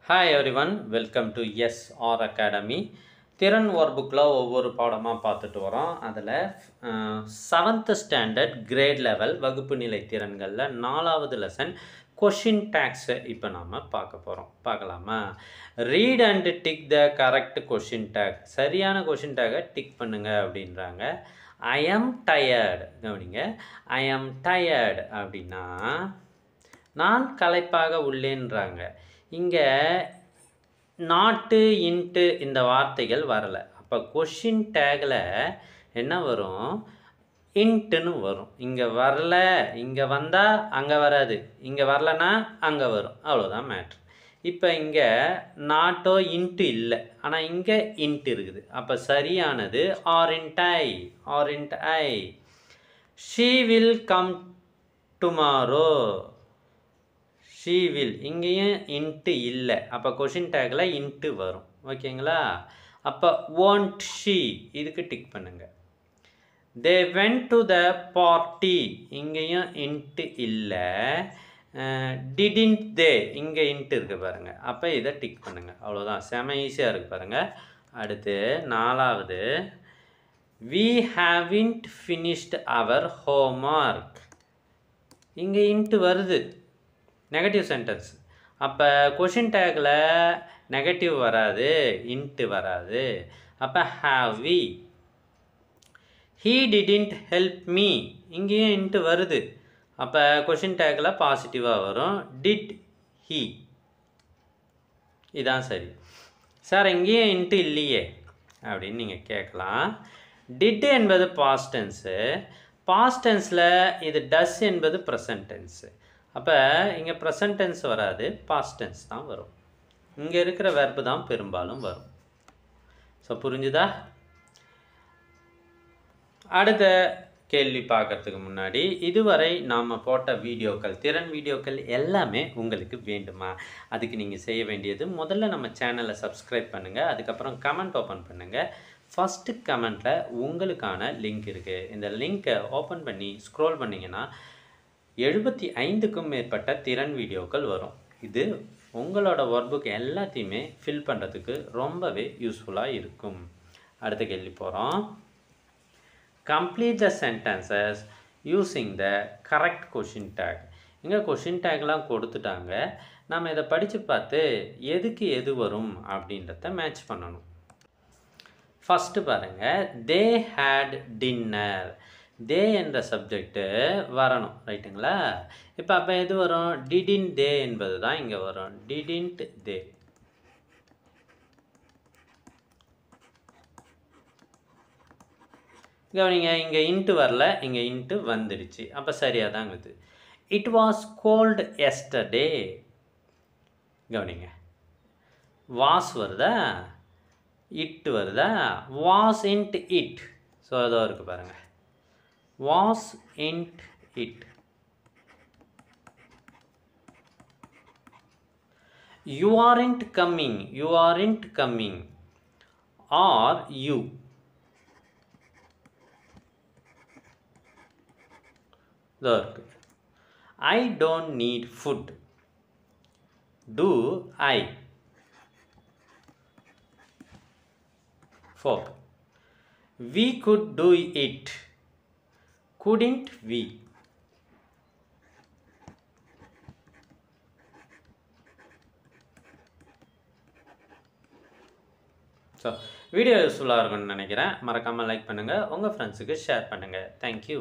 Hi everyone, welcome to SR Academy. திறன் ஒர்புக்கில் ஒவ்வொரு பாடமாக பார்த்துட்டு வரோம். அதில் 7th ஸ்டாண்டர்ட் கிரேட் லெவல் வகுப்பு நிலை திறன்களில் 4வது லெசன் கொஷின் டேக்ஸை இப்போ நாம் பார்க்கலாமா? Read and tick the correct question tag. சரியான கொஷின் டேக்கை டிக் பண்ணுங்க அப்படின்றாங்க. I am tired. கவனிங்க, ஐ எம் டயர்டு அப்படின்னா நான் களைப்பாக உள்ளேன்றாங்க. இங்கே நாட்டு இன்ட்டு இந்த வார்த்தைகள் வரலை. அப்போ கொஷின் டேக்கில் என்ன வரும்? இன்ட்டுன்னு வரும். இங்கே வரல, இங்கே வந்தால் அங்கே வராது, இங்கே வரலன்னா அங்கே வரும். அவ்வளோதான் மேட்ரு. இப்போ இங்கே நாட்டோ இன்ட்டு இல்லை, ஆனால் இங்கே இன்ட்டு இருக்குது. அப்போ சரியானது ஆரின்ட் ஐ. She will come tomorrow. She will, இங்கேயும் இன்ட்டு இல்லை. அப்போ கொஷின் டேக்கில் இன்ட்டு வரும். ஓகேங்களா? அப்போ ஒன்ட் ஷீ, இதுக்கு டிக் பண்ணுங்க. They went to the party, இங்கேயும் இன்ட்டு இல்லை. டிடின்ட் தே, இங்கே இன்ட்டு இருக்குது பாருங்கள். அப்போ இதை டிக் பண்ணுங்கள். அவ்வளோதான், செம ஈஸியாக இருக்குது பாருங்கள். அடுத்து 4வது, we haven't finished our homework. இங்கே இன்ட்டு வருது, நெகட்டிவ் சென்டென்ஸ். அப்போ கொஷின் டேக்கில் நெகட்டிவ் வராது, இன்ட்டு வராது. அப்போ have we. He didn't help me, இங்கேயும் இன்ட்டு வருது. அப்போ கொஷின் டேக்கில் பாசிட்டிவாக வரும். டிட் ஹீ, இதான் சரி. சார் இங்கேயும் இன்ட்டு இல்லையே அப்படின்னு நீங்கள் கேட்கலாம். டிட் என்பது பாஸ்ட் டென்ஸு. பாஸ்ட் டென்ஸில் இது டஸ் என்பது ப்ரெசன்ட் டென்ஸு. அப்போ இங்கே ப்ரெசன்ட் டென்ஸ் வராது, பாஸ்ட் டென்ஸ் தான் வரும். இங்கே இருக்கிற வெர்பு தான் பெரும்பாலும் வரும். ஸோ புரிஞ்சுதா? அடுத்த கேள்வி பார்க்கறதுக்கு முன்னாடி, இதுவரை நாம் போட்ட வீடியோக்கள், திறன் வீடியோக்கள் எல்லாமே உங்களுக்கு வேண்டுமா? அதுக்கு நீங்கள் செய்ய வேண்டியது, முதல்ல நம்ம சேனலை சப்ஸ்கிரைப் பண்ணுங்கள். அதுக்கப்புறம் கமெண்ட் ஓப்பன் பண்ணுங்கள். ஃபஸ்ட்டு கமெண்ட்டில் உங்களுக்கான லிங்க் இருக்குது. இந்த லிங்க்கை ஓப்பன் பண்ணி ஸ்க்ரோல் பண்ணிங்கன்னா 75க்கும் மேற்பட்ட திறன் வீடியோக்கள் வரும். இது உங்களோட ஒர்க் எல்லாத்தையுமே ஃபில் பண்ணுறதுக்கு ரொம்பவே யூஸ்ஃபுல்லாக இருக்கும். அடுத்த கேள்வி போகிறோம். Complete the sentences using the correct question take. இங்கே கொஷின் டேக்லாம் கொடுத்துட்டாங்க. நம்ம இதை படித்து பார்த்து எதுக்கு எது வரும் அப்படின்றத மேட்ச் பண்ணணும். ஃபஸ்ட்டு பாருங்கள், தே ஹேட் டின்னர். தே என்ற சப்ஜெக்டு வரணும், ரைட்டுங்களா? இப்போ அப்போ எது வரும்? டிடின்ட் தே என்பது தான் இங்கே வரும். டிடின்ட் தே. கவனிங்க, இங்கே இன்ட்டு வரல, இங்கே இன்ட்டு வந்துடுச்சு. அப்போ சரியாக தான் இருக்குது. It was cold yesterday. கவனிங்க, வாஸ் வருதா, இட் வருதா? Wasn't it. ஸோ அதோ இருக்குது பாருங்கள், wasn't it. You aren't coming. You aren't coming. Are you. இதோ இருக்கு. I don't need food. Do I. 4. We could do it. Couldn't we? So video யூஸ்ஃபுல்லாக இருக்கும்னு நினைக்கிறேன். மறக்காமல் லைக் பண்ணுங்கள், உங்கள் ஃப்ரெண்ட்ஸுக்கு ஷேர் பண்ணுங்கள். தேங்க்யூ.